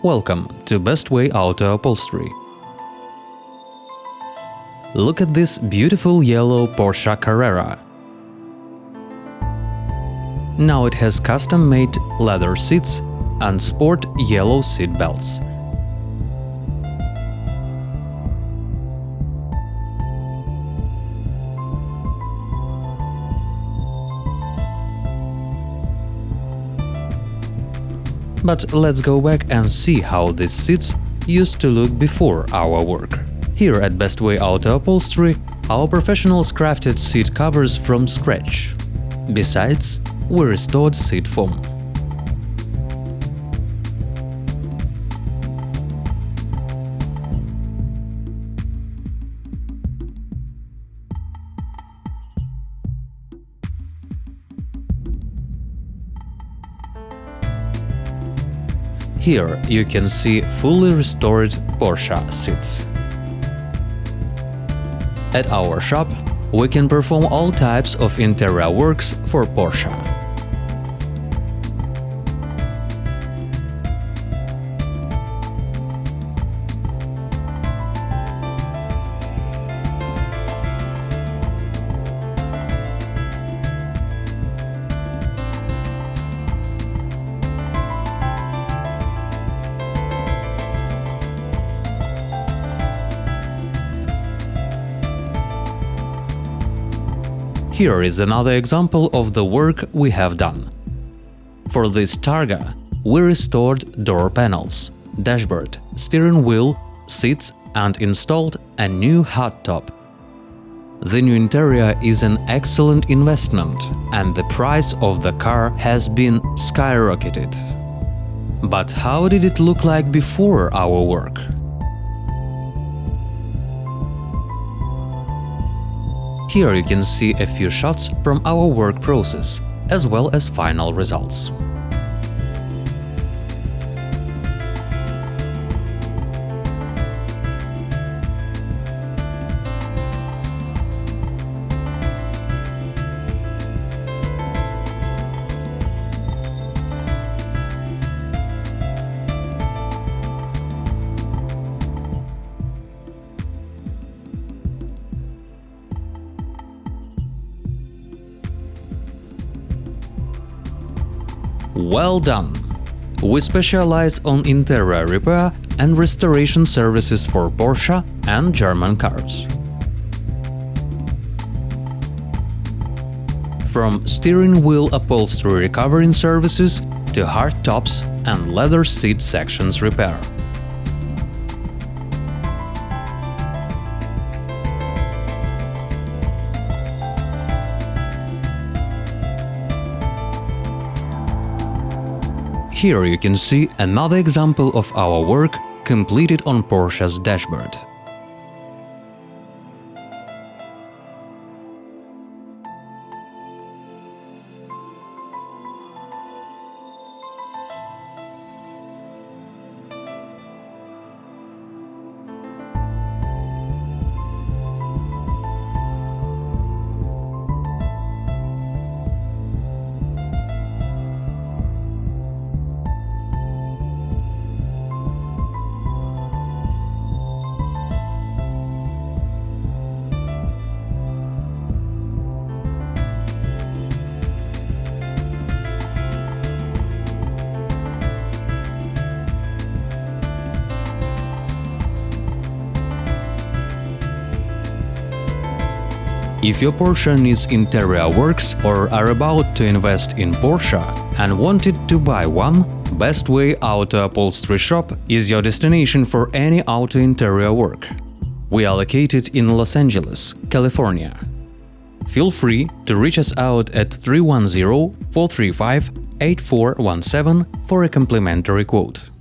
Welcome to Best Way Auto Upholstery. Look at this beautiful yellow Porsche Carrera. Now it has custom-made leather seats and sport yellow seat belts. But let's go back and see how these seats used to look before our work. Here at Best Way Auto Upholstery, our professionals crafted seat covers from scratch. Besides, we restored seat foam. Here you can see fully restored Porsche seats. At our shop, we can perform all types of interior works for Porsche. Here is another example of the work we have done. For this Targa, we restored door panels, dashboard, steering wheel, seats and installed a new hardtop. The new interior is an excellent investment and the price of the car has been skyrocketed. But how did it look like before our work? Here you can see a few shots from our work process, as well as final results. Well done! We specialize on interior repair and restoration services for Porsche and German cars. From steering wheel upholstery recovering services to hardtops and leather seat sections repair. Here you can see another example of our work completed on Porsche's dashboard. If your Porsche needs interior works or are about to invest in Porsche and wanted to buy one, Best Way Auto Upholstery Shop is your destination for any auto interior work. We are located in Los Angeles, California. Feel free to reach us out at 310-435-8417 for a complimentary quote.